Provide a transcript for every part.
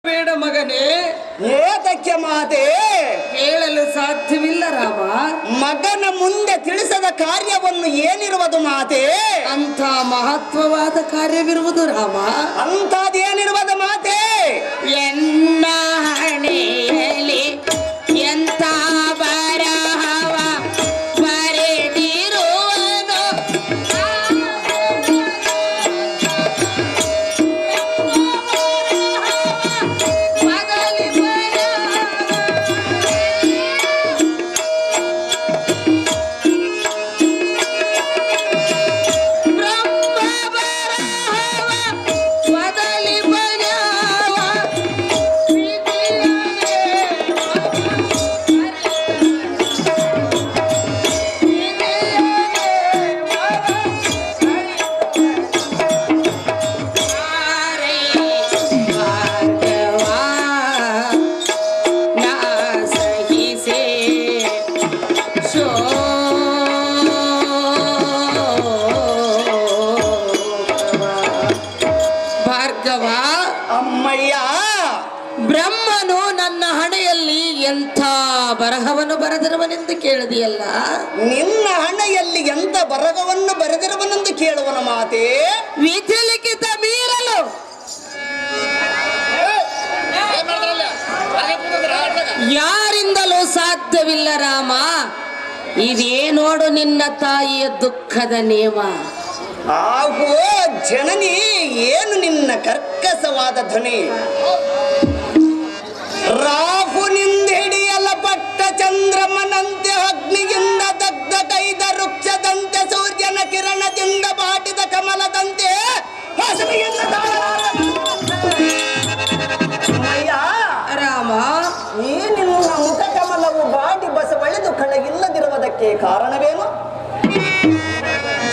ಬೇಡ ಮಗನೇ. ಏತಕ್ಕೆ ಮಾತೆ? ಹೇಳಲು ಸಾಧ್ಯವಿಲ್ಲ ರಾಮ. ಮಗನ ಮುಂದೆ ತಿಳಿಸದ ಕಾರ್ಯವನ್ನು ಏನಿರುವುದು ಮಾತೆ? ಅಂತ ಮಹತ್ವವಾದ ಕಾರ್ಯವಿರುವುದು ರಾಮ. ಅಂತದೇನಿರುವುದು ಮಾತೆ? ಎನ್ನ ಹಣೆಯಲ್ಲಿ ಎಂತ ಬರಹವ ಬರೆದಿರುವನು ಬ್ರಹ್ಮನು ನನ್ನ ಹಣೆಯಲ್ಲಿ ಎಂಥ ಬರಹವನ್ನು ಬರೆದಿರುವನೆಂದು ಕೇಳಿದೆಯಲ್ಲ. ನಿನ್ನ ಹಣೆಯಲ್ಲಿ ಎಂತ ಬರಹವನ್ನು ಬರೆದಿರುವನೆಂದು ಕೇಳುವನ ಮಾತೆ? ವಿಧಿಲಿಖಿತ ಮೀರಲು ಯಾರಿಂದಲೂ ಸಾಧ್ಯವಿಲ್ಲ ರಾಮ. ಇದೇ ನೋಡು ನಿನ್ನ ತಾಯಿಯ ದುಃಖದ ನೇಮ. ಆಗೋ ಜನನಿ, ಏನು ನಿನ್ನ ಕರ್ಕಸವಾದ ಧ್ವನಿ? ರಾಹುನಿಂದ ಹಿಡಿಯಲಪಟ್ಟ ಚಂದ್ರಮನಂತೆ ಅಗ್ನಿಯಿಂದ ದಗ್ಧ ಕೈದ ವೃಕ್ಷದಂತೆ ಸೂರ್ಯನ ಕಿರಣದಿಂದ ಬಾಟಿದ ಕಮಲದಂತೆ ರಾಮ, ಈ ನಿನ್ನ ಮುಖ ಕಮಲವು ಬಾಟಿ ಬಸವಳೆದು ಕಳಗಿಲ್ಲದಿರುವುದಕ್ಕೆ ಕಾರಣವೇನು?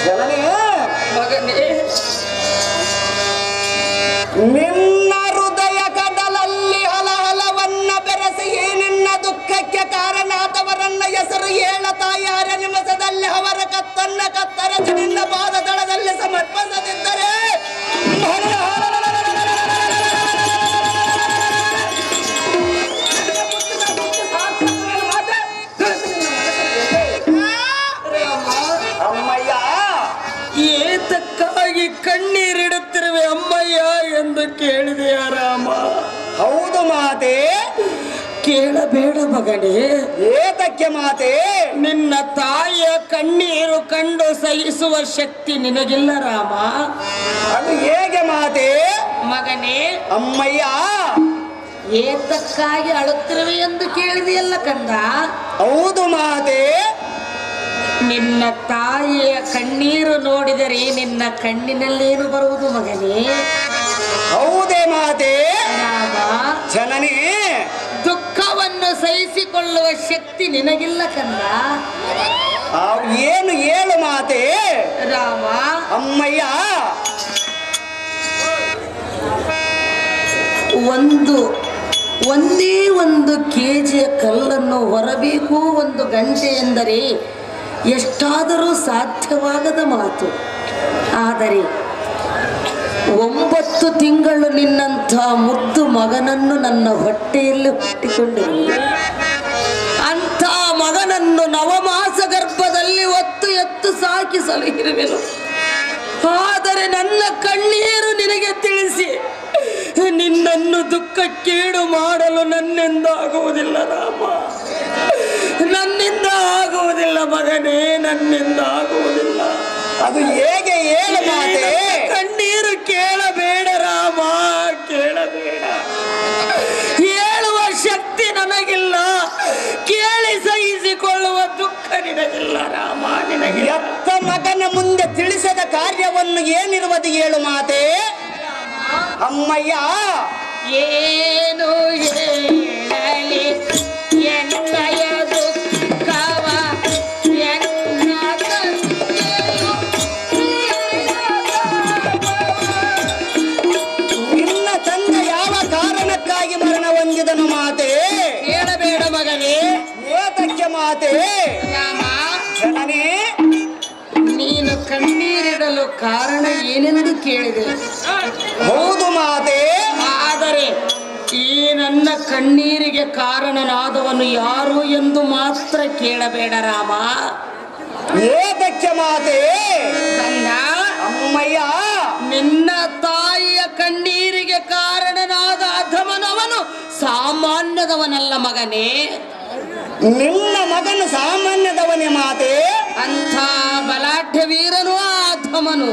ಜನನೇ ಮಗನೇ, ನಿನ್ನ ಹೃದಯ ಕಡಲಲ್ಲಿ ಹಲಹಲವನ್ನ ಬೆರೆಸಿ ನಿನ್ನ ದುಃಖಕ್ಕೆ ಕಾರಣಾದವರನ್ನ ಹೆಸರು ಹೇಳತಾ ಯಾರ ನಿಮಿಷದಲ್ಲಿ ಅವರ ಕತ್ತನ್ನ ಕತ್ತರಿಸಿ ನಿನ್ನ ಪಾದದಳದಲ್ಲಿ ಸಮರ್ಪಿಸದಿದ್ದರೆ ಅಮ್ಮಯ್ಯ, ಏತಕ್ಕಾಗಿ ಕಣ್ಣೀರಿಡುತ್ತಿರುವೆ ಅಮ್ಮಯ್ಯ ಎಂದು ಕೇಳಿದೆಯ ರಾಮ? ಹೌದು ಮಾತೆ. ಕೇಳಬೇಡ ಮಗನೇ. ಏತಕ್ಕೆ ಮಾತೆ? ನಿನ್ನ ತಾಯಿಯ ಕಣ್ಣೀರು ಕಂಡು ಸಹಿಸುವ ಶಕ್ತಿ ನಿನಗಿಲ್ಲ ರಾಮ. ಅದು ಹೇಗೆ ಮಾತೆ? ಮಗನೇ, ಅಮ್ಮಯ್ಯ, ಏತಕ್ಕಾಗಿ ಅಳುತ್ತಿರುವೆ ಎಂದು ಕೇಳಿದೆಯಲ್ಲ ಕಂದ? ಹೌದು ಮಾತೆ. ನಿನ್ನ ತಾಯಿಯ ಕಣ್ಣೀರು ನೋಡಿದರೆ ನಿನ್ನ ಕಣ್ಣಿನಲ್ಲೇನು ಬರುವುದು ಮಗನೇ? ಹೌದೇ ಮಾತೆ? ರಾಮ, ಜನನಿ, ದುಃಖವನ್ನು ಸಹಿಸಿಕೊಳ್ಳುವ ಶಕ್ತಿ ನಿನಗಿಲ್ಲ ಕಂದ. ಏನು ಹೇಳು ಮಾತೆ? ರಾಮ, ಅಮ್ಮಯ್ಯ, ಒಂದೇ ಒಂದು ಕೆಜಿಯ ಕಲ್ಲನ್ನು ಹೊರಬೇಕು 1 ಗಂಟೆ ಎಂದರೆ ಎಷ್ಟಾದರೂ ಸಾಧ್ಯವಾಗದ ಮಾತು. ಆದರೆ 9 ತಿಂಗಳು ನಿನ್ನಂಥ ಮುದ್ದು ಮಗನನ್ನು ನನ್ನ ಹೊಟ್ಟೆಯಲ್ಲಿ ಹುಟ್ಟಿಕೊಂಡಿರುವೆ. ಅಂಥ ಮಗನನ್ನು ನವಮಾಸ ಗರ್ಭದಲ್ಲಿ ಹೊತ್ತು ಎತ್ತು ಸಾಕಿ ಸಲಹಿರುವೆನು. ಆದರೆ ನನ್ನ ಕಣ್ಣೀರು ನಿನಗೆ ತಿಳಿಸಿ ನಿನ್ನನ್ನು ದುಃಖಕ್ಕೀಡು ಮಾಡಲು ನನ್ನಿಂದ ಆಗುವುದಿಲ್ಲ ರಾಮ. ನನ್ನಿಂದ ಆಗುವುದಿಲ್ಲ ಮಗನೇ, ನನ್ನಿಂದ ಆಗುವುದಿಲ್ಲ. ಅದು ಹೇಗೆ ಹೇಳು ಮಾತೆ? ಕಣ್ಣೀರು ಕೇಳಬೇಡ ರಾಮ, ಕೇಳಬೇಡ. ಹೇಳುವ ಶಕ್ತಿ ನನಗಿಲ್ಲ, ಕೇಳಿ ಸಹಿಸಿಕೊಳ್ಳುವ ದುಃಖ ನಿನಗಿಲ್ಲ ರಾಮ, ನಿನಗಿಲ್ಲ. ಎತ್ತ ಮಗನ ಮುಂದೆ ತಿಳಿಸದ ಕಾರ್ಯವನ್ನು ಏನಿರುವುದು ಹೇಳು ಮಾತೆ? ಅಮ್ಮಯ್ಯ, ಏನು ಹೇಳಲಿ ಎನ್ನಯ ದುಃಖವ ಎನ್ನ ನಿನ್ನ ತಂದೆ ಯಾವ ಕಾರಣಕ್ಕಾಗಿ ಮರಣ ಹೊಂದಿದನು ಮಾತೆ? ಕೇಳಬೇಡ ಮಗನೇ. ಏತಕ್ಕೆ ಮಾತೆ? ರಾಮ, ಜನನೇ, ನೀನು ಕಣ್ಣೀರಿಡಲು ಕಾರಣ ಏನೆಂದು ಕೇಳಿದೆ. ಹೌದು ಮಾತೆ. ಆದರೆ ನನ್ನ ಕಣ್ಣೀರಿಗೆ ಕಾರಣನಾದವನು ಯಾರು ಎಂದು ಮಾತ್ರ ಕೇಳಬೇಡ ರಾಮ. ಏತಕ್ಕೆ ಮಾತೆ? ಕಂದ, ಅಮ್ಮಯ್ಯ, ನಿನ್ನ ತಾಯಿಯ ಕಣ್ಣೀರಿಗೆ ಕಾರಣನಾದ ಅಧಮನವನು ಸಾಮಾನ್ಯದವನಲ್ಲ ಮಗನೇ. ನಿನ್ನ ಮಗನು ಸಾಮಾನ್ಯದವನೇ ಮಾತೆ. ಅಂಥ ಬಲಾಢ್ಯ ವೀರನು ಆ ಅಧಮನು.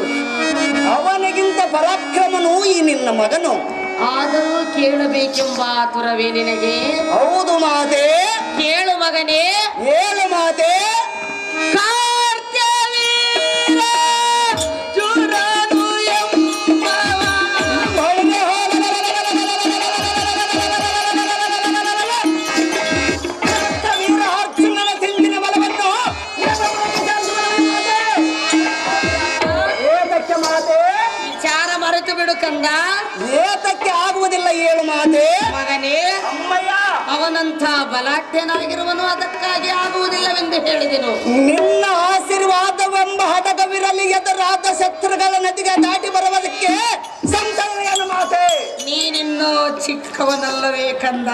ಅವನಿಗಿಂತ ಪರಾಕ್ರಮನು ಈ ನಿನ್ನ ಮಗನು. ಆದರೂ ಕೇಳಬೇಕೆಂಬ ಆತುರವೇ ನಿನಗೆ? ಹೌದು ಮಾತೆ. ಕೇಳು ಮಗನೇ. ಹೇಳು ಮಾತೆ. ವಿಚಾರ ಮರೆತು ಬಿಡು ಕಂದ. ಏತಕ್ಕೆ ಆಗುವುದಿಲ್ಲ ಹೇಳು ಮಾತೆ. ಮಗನೇ, ಅಮ್ಮಯ್ಯ, ಅವನಂಥ ಬಲಾಢ್ಯನಾಗಿರುವನು, ಅದಕ್ಕಾಗಿ ಆಗುವುದಿಲ್ಲವೆಂದು ಹೇಳಿದೆನು. ನಿನ್ನ ಆಶೀರ್ವಾದವೆಂಬ ಹಡಗವಿರಲಿ, ಎದುರಾದ ಶತ್ರುಗಳ ನದಿಗೆ ದಾಟಿ ಬರುವುದಕ್ಕೆ ಸಂತನೆಯನ್ನು ಮಾತೆ. ನೀನಿನ್ನೂ ಚಿಕ್ಕವನಲ್ಲವೇ ಕಂದ?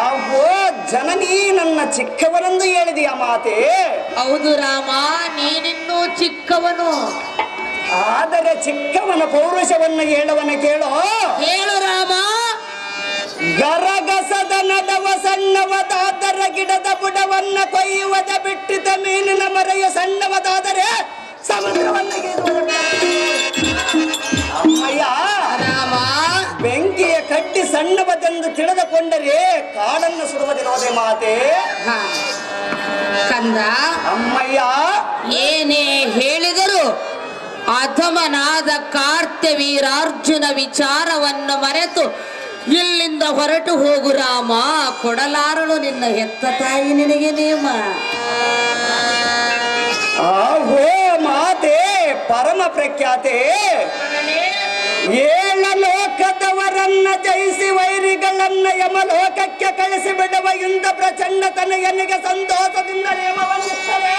ಆಗೋ ಜನನಿ ನನ್ನ ಚಿಕ್ಕವನೆಂದು ಹೇಳಿದೆಯ ಮಾತೆ. ಹೌದು ರಾಮ, ನೀನಿನ್ನೂ ಚಿಕ್ಕವನು. ಆದರೆ ಚಿಕ್ಕವನ ಪೌರುಷವನ್ನು ಹೇಳುವನ ಕೇಳೋ. ಹೇಳು ರಾಮ. ಗರಗಸದ ನಡವ ಸಣ್ಣವದಾದರ ಗಿಡದ ಬುಡವನ್ನ ಕೊಯ್ಯುವುದ ಬಿಟ್ಟಿದ್ದ ಮೀನಿನ ಮರೆಯ ಸಣ್ಣವದಾದರೆ ಸಮುದ್ರವನ್ನ ಅಮ್ಮಯ್ಯ, ರಾಮ, ಬೆಂಕಿಯ ಕಟ್ಟಿ ಸಣ್ಣವದೆಂದು ತಿಳಿದುಕೊಂಡರೆ ಕಾಡನ್ನು ಸುಡುವುದಿರೋದೆ ಮಾತೆ. ಕಂದ, ಅಮ್ಮಯ್ಯ, ಏನೇ ಹೇಳಿದರು ಅಧಮನಾದ ಕಾರ್ತ್ಯವೀರಾರ್ಜುನ ವಿಚಾರವನ್ನು ಮರೆತು ಇಲ್ಲಿಂದ ಹೊರಟು ಹೋಗು ರಾಮ. ಕೊಡಲಾರಳು ನಿನ್ನ ಹೆತ್ತ ತಾಯಿ ನಿನಗೆ ನೇಮ. ಆಹೋ ಮಾತೆ, ಪರಮ ಪ್ರಖ್ಯಾತೆ. ಏಳ ಲೋಕದವರನ್ನ ಜಯಿಸಿ ವೈರಿಗಳನ್ನ ಯಮಲೋಕಕ್ಕೆ ಕಳಿಸಿ ಬಿಡುವ ಇಂದ ಪ್ರಚಂಡ ತನಯನಿಗೆ ಸಂತೋಷದಿಂದ ನೇಮವನ್ನಿಸುತ್ತದೆ.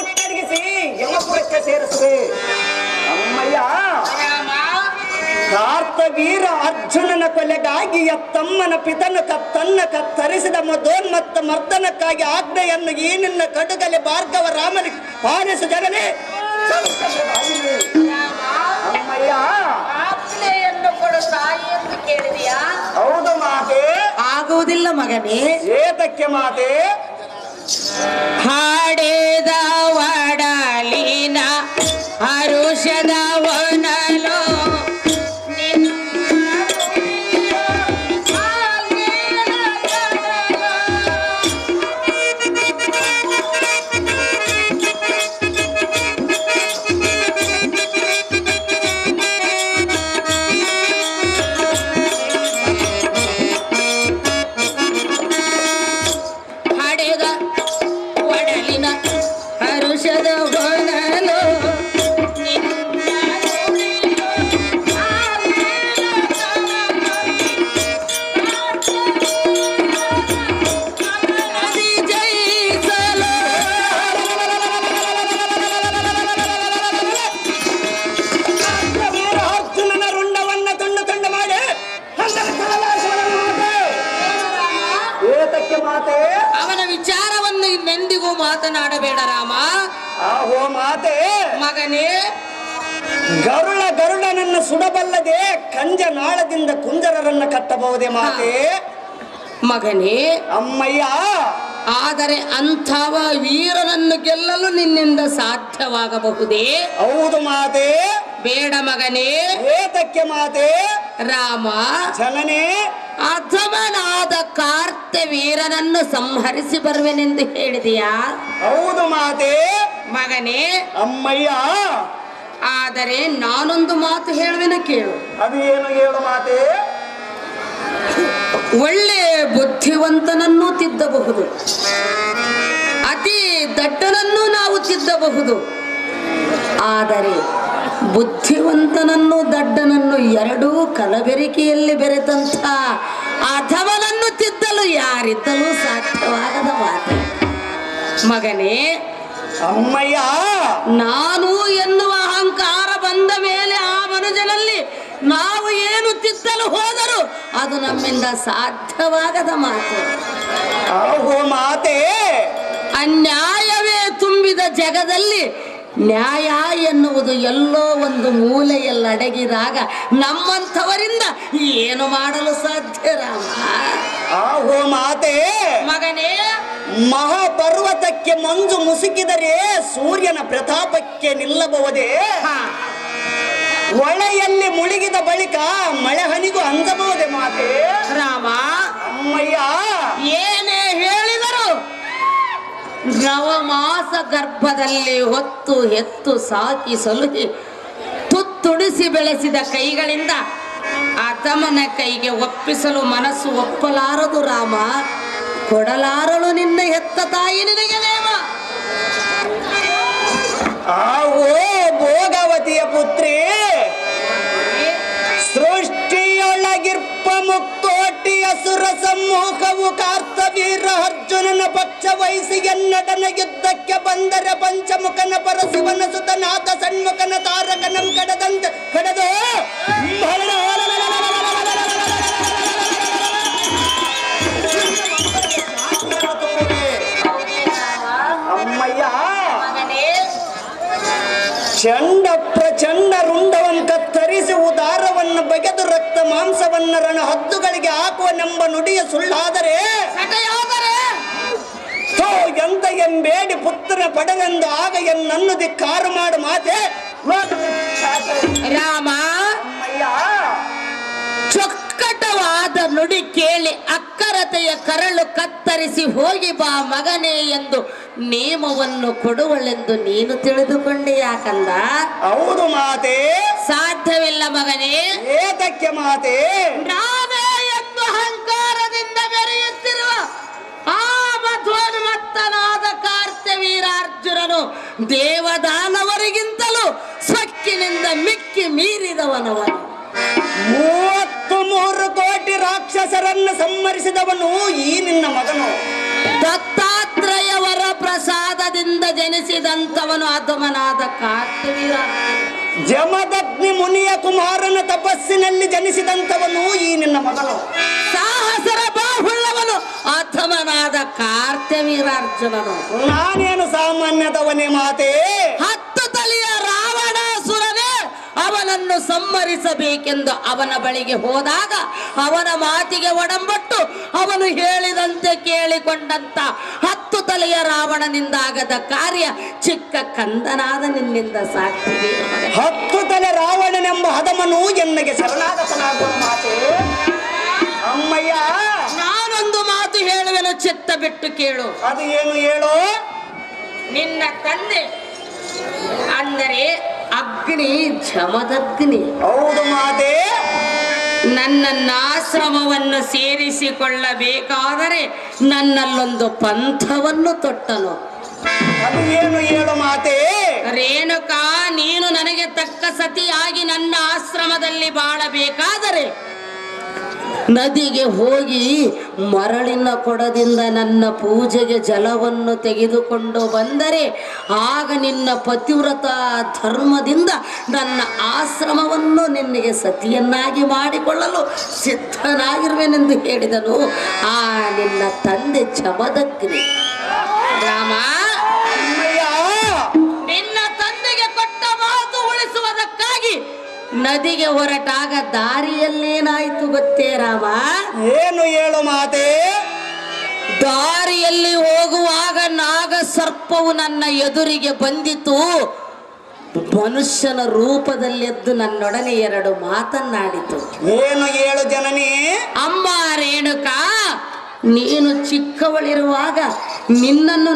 ಉತ್ತರಿಗಿಸಿ ಯಮಪುರಕ್ಕೆ ಸೇರಿಸುವೆ. ಅಮ್ಮಯ್ಯ, ಕಾರ್ತವೀರ ಅರ್ಜುನನ ಕೊಲೆಗಾಗಿ ತಮ್ಮನ ಪಿತನ ತನ್ನ ಕತ್ತರಿಸಿದ ಮದೋನ್ಮತ್ತ ಮರ್ದನಕ್ಕಾಗಿ ಆಜ್ಞೆಯನ್ನು ಈ ನಿನ್ನ ಕಡುಗಲೆ ಭಾರ್ಗವ ರಾಮನಿಗೆ ಪಾಲಿಸು ಜನನೇ. ಅಮ್ಮಯ್ಯ, ಆಜ್ಞೆಯನ್ನು ಕೊಡು ತಾಯಿ ಎಂದು ಕೇಳಿದೆಯಾ? ಹೌದು ಮಾತೆ. ಆಗುವುದಿಲ್ಲ ಮಗನೇ. ಏತಕ್ಕೆ ಮಾತೆ? ಹಾಡಿದ ವಡಲಿನ ಹರುಷದ ವನಲೋ ಹರುಷದ ಹೊನಲು ಅರ್ಜುನನ ರುಂಡವನ್ನ ತುಂಡು ತುಂಡು ಮಾಡಿ ಏತಕ್ಕೆ ಮಾತೆ? ಅವನ ವಿಚಾರವನ್ನು ಇನ್ನೆಂದಿಗೂ ಮಾತನಾಡಬೇಡ ರಾಮ. ಆಹೋ ಮಾತೆ. ಮಗನೇ, ಗರುಡನನ್ನು ಸುಡಬಲ್ಲದೆ ಕಂಜ ನಾಳದಿಂದ ಕುಂಜರರನ್ನ ಕಟ್ಟಬಹುದೇ ಮಾತೆ? ಮಗನೇ, ಅಮ್ಮಯ್ಯ, ಆದರೆ ಅಂಥವ ವೀರನನ್ನು ಗೆಲ್ಲಲು ನಿನ್ನಿಂದ ಸಾಧ್ಯವಾಗಬಹುದೇ? ಹೌದು ಮಾತೆ. ಬೇಡ ಮಗನೇ. ಏತಕ್ಕೆ ಮಾತೆ? ರಾಮ, ಜನನೇ, ಅಧಮನಾದ ಕಾರ್ತ್ಯವೀರನನ್ನು ಸಂಹರಿಸಿ ಬರುವೆನೆಂದು ಹೇಳಿದೆಯಾ? ಹೌದು ಮಾತೆ. ಮಗನೇ, ಅಮ್ಮಯ್ಯ, ಆದರೆ ನಾನೊಂದು ಮಾತು ಹೇಳುವೆನ ಕೇಳು. ಅದು ಏನು ಹೇಳು ಮಾತೆ? ಒಳ್ಳೆ ಬುದ್ಧಿವಂತನನ್ನು ತಿದ್ದಬಹುದು, ಅತಿ ದಡ್ಡನನ್ನು ನಾವು ತಿದ್ದಬಹುದು. ಆದರೆ ಬುದ್ಧಿವಂತನನ್ನು ದಡ್ಡನನ್ನು ಎರಡೂ ಕಲಬೆರಕೆಯಲ್ಲಿ ಬೆರೆತಂಥ ಅಧಮನನ್ನು ತಿದ್ದಲು ಯಾರಿದ್ದಲೂ ಸಾಧ್ಯವಾಗದ ಮಾತು. ಮಗನೇ, ಅಮ್ಮಯ್ಯ, ನಾನು ಎನ್ನುವ ಅಹಂಕಾರ ಬಂದ ಮೇಲೆ ಆ ಮನುಜನಲ್ಲಿ ನಾವು ಏನು ತಿದ್ದಲು ಹೋದರೂ ಅದು ನಮ್ಮಿಂದ ಸಾಧ್ಯವಾಗದ ಮಾತು. ಓ ಮಾತೆ, ಅನ್ಯಾಯವೇ ತುಂಬಿದ ಜಗದಲ್ಲಿ ನ್ಯಾಯ ಎನ್ನುವುದು ಎಲ್ಲೋ ಒಂದು ಮೂಲೆಯಲ್ಲಿ ಅಡಗಿದಾಗ ನಮ್ಮಂಥವರಿಂದ ಏನು ಮಾಡಲು ಸಾಧ್ಯ ರಾಮ? ಓ ಮಾತೆ, ಮಗನೇ, ಮಹಾಪರ್ವತಕ್ಕೆ ಮಂಜು ಮುಸುಕಿದರೆ ಸೂರ್ಯನ ಪ್ರತಾಪಕ್ಕೆ ನಿಲ್ಲಬಹುದೇ? ಹೊಳೆಯಲ್ಲಿ ಮುಳುಗಿದ ಬಳಿಕ ಮಳೆ ಹನಿಗೂ ಅಂದಬಹುದೇ ಮಾತೆ? ರಾಮ, ಅಮ್ಮಯ್ಯ, ಏನೇ ಹೇಳಿದರು ನವಮಾಸ ಗರ್ಭದಲ್ಲಿ ಹೊತ್ತು ಹೆತ್ತು ಸಾಕಿ ಸಲುಹಿ ತುತ್ತುಡಿಸಿ ಬೆಳೆಸಿದ ಕೈಗಳಿಂದ ಅತಮನ ಕೈಗೆ ಒಪ್ಪಿಸಲು ಮನಸ್ಸು ಒಪ್ಪಲಾರದು ರಾಮ. ಕೊಡಲಾರಳು ನಿನ್ನ ಹೆತ್ತ ತಾಯಿ ನಿನಗೆ ನೇಮ. ಓ ಭೋಗವತಿಯ ಪುತ್ರಿ, ಸೃಷ್ಟಿಯೊಳಗಿರ್ಪ ಮುಕ್ತೋಟಿ ಅಸುರ ಸಮ್ಮುಖವು ಕಾರ್ತವೀರ ಅರ್ಜುನನ ಪಕ್ಷ ವಹಿಸಿ ಎನ್ನಡನ ಯುದ್ಧಕ್ಕೆ ಬಂದರೆ ಪಂಚಮುಖನ ಪರಶಿವನ ಸುತನಾಥ ಸಣ್ಮುಖನ ತಾರಕನಂ ಕಡದಂತೆ ಕಡದು ಅಮ್ಮಯ್ಯ, ಚಂಡ ಪ್ರಚಂಡ ರುಂಡವನ್ನು ಕತ್ತರಿಸಿ ಉದಾರವನ್ನು ಬಗೆದು ರಕ್ತ ಮಾಂಸವನ್ನ ರಣ ಹದ್ದುಗಳಿಗೆ ಹಾಕುವನೆಂಬ ನುಡಿಯ ಸುಳ್ಳಾದರೆ ಎಂತ ಎಂಬೇಡಿ ಪುತ್ರನ ಪಡೆದೆಂದು ಆಗ ಎನ್ನನ್ನು ಧಿಕ್ಕಾರ ಮಾಡು ಮಾತೆ. ರಾಮ, ಚೊಕ್ಕಟವಾದ ನುಡಿ ಕೇಳಿ ಅಕ್ಕರತೆಯ ಕರಳು ಕತ್ತರಿಸಿ ಹೋಗಿ ಬಾ ಮಗನೇ ಎಂದು ನೇಮವನ್ನು ಕೊಡುವಳೆಂದು ನೀನು ತಿಳಿದುಕೊಂಡೆ ಯಾಕಂದ? ಹೌದು ಮಾತೆ. ಸಾಧ್ಯವಿಲ್ಲ ಮಗನೇ. ಏತಕ್ಕೆ ಮಾತೆ? ನಾವೇ ಎಂದು ಅಹಂಕಾರದಿಂದ ಮೆರೆಯುತ್ತಿರುವ ಆ ಮಧ್ವೋನ್ಮತ್ತನಾದ ಕಾರ್ತವೀರಾರ್ಜುನನು ದೇವದಾನವರಿಗಿಂತಲೂ ಸೊಕ್ಕಿನಿಂದ ಮಿಕ್ಕಿ ಮೀರಿದವನವನು. 33 ಕೋಟಿ ರಾಕ್ಷಸರನ್ನು ಸಂಹರಿಸಿದವನು ಈ ನಿನ್ನ ಮಗನು. ದತ್ತಾತ್ರೇಯವರ ಪ್ರಸಾದದಿಂದ ಜನಿಸಿದಂತವನು ಅಧಮನಾದ ಕಾರ್ತವೀರ. ಜಮದಗ್ನಿ ಮುನಿಯ ಕುಮಾರನ ತಪಸ್ಸಿನಲ್ಲಿ ಜನಿಸಿದಂತವನು ಈ ನಿನ್ನ ಮಗನು. ಸಾಹಸರ ಬಾಹುಳ್ಳವನು ಅಧಮನಾದ ಕಾರ್ತವೀರಾರ್ಜುನನು. ನಾನೇನು ಸಾಮಾನ್ಯದವನೇ ಮಾತೆ? 10 ತಲೆಯ ರಾವಣಾಸುರನೇ ಅವನನ್ನು ಸಂಹರಿಸಬೇಕೆಂದು ಅವನ ಬಳಿಗೆ ಹೋದಾಗ ಅವನ ಮಾತಿಗೆ ಒಡಂಬಟ್ಟು ಅವನು ಹೇಳಿದಂತೆ ಕೇಳಿಕೊಂಡಂತ 10 ತಲೆಯ ರಾವಣನಿಂದಾಗದ ಕಾರ್ಯ ಚಿಕ್ಕ ಕಂದನಾದ ನಿನ್ನಿಂದ ಸಾಕ್ತಿದೆ. 10 ತಲೆ ರಾವಣನೆಂಬ ಹದಮನು ಎನ್ನಗೆ ಶರಣಾಗತನಾಗುವ ಮಾತೆ. ಅಮ್ಮಯ್ಯ, ನಾನೊಂದು ಮಾತು ಹೇಳುವೆನು, ಚಿತ್ತ ಬಿಟ್ಟು ಕೇಳು. ಅದು ಏನು ಹೇಳು? ನಿನ್ನ ತಂದೆ ಅಂದರೆ ಅಗ್ನಿ, ಜಮದಗ್ನಿ. ಹೌದು ಮಾತೆ. ನನ್ನನ್ನಾಶ್ರಮವನ್ನು ಸೇರಿಸಿಕೊಳ್ಳಬೇಕಾದರೆ ನನ್ನಲ್ಲೊಂದು ಪಂಥವನ್ನು ತೊಟ್ಟನು. ಅದು ಏನು ಹೇಳು ಮಾತೆ? ರೇಣುಕಾ, ನೀನು ನನಗೆ ತಕ್ಕ ಸತಿಯಾಗಿ ನನ್ನ ಆಶ್ರಮದಲ್ಲಿ ಬಾಳಬೇಕಾದರೆ ನದಿಗೆ ಹೋಗಿ ಮರಳಿನ ಕೊಡದಿಂದ ನನ್ನ ಪೂಜೆಗೆ ಜಲವನ್ನು ತೆಗೆದುಕೊಂಡು ಬಂದರೆ ಆಗ ನಿನ್ನ ಪತಿವ್ರತ ಧರ್ಮದಿಂದ ನನ್ನ ಆಶ್ರಮವನ್ನು ನಿನಗೆ ಸತಿಯನ್ನಾಗಿ ಮಾಡಿಕೊಳ್ಳಲು ಸಿದ್ಧನಾಗಿರುವೆನೆಂದು ಹೇಳಿದನು ಆ ನಿನ್ನ ತಂದೆ ಜಮದಗ್ನಿ. ರಾಮ, ನಿನ್ನ ತಂದೆಗೆ ಕೊಟ್ಟ ಮಾತು ಉಳಿಸುವುದಕ್ಕಾಗಿ ನದಿಗೆ ಹೊರಟಾಗ ದಾರಿಯಲ್ಲೇನಾಯ್ತು ಗೊತ್ತೇ ರಾಮ? ಏನು ಹೇಳು ಮಾತೆ? ದಾರಿಯಲ್ಲಿ ಹೋಗುವಾಗ ನಾಗ ಸರ್ಪವು ನನ್ನ ಎದುರಿಗೆ ಬಂದಿತು. ಮನುಷ್ಯನ ರೂಪದಲ್ಲಿ ಎದ್ದು ನನ್ನೊಡನೆ 2 ಮಾತನ್ನಾಡಿತು. ಏನು ಹೇಳು ಜನನಿ? ಅಮ್ಮ ರೇಣುಕಾ, ನೀನು ಚಿಕ್ಕವಳಿರುವಾಗ ನಿನ್ನನ್ನು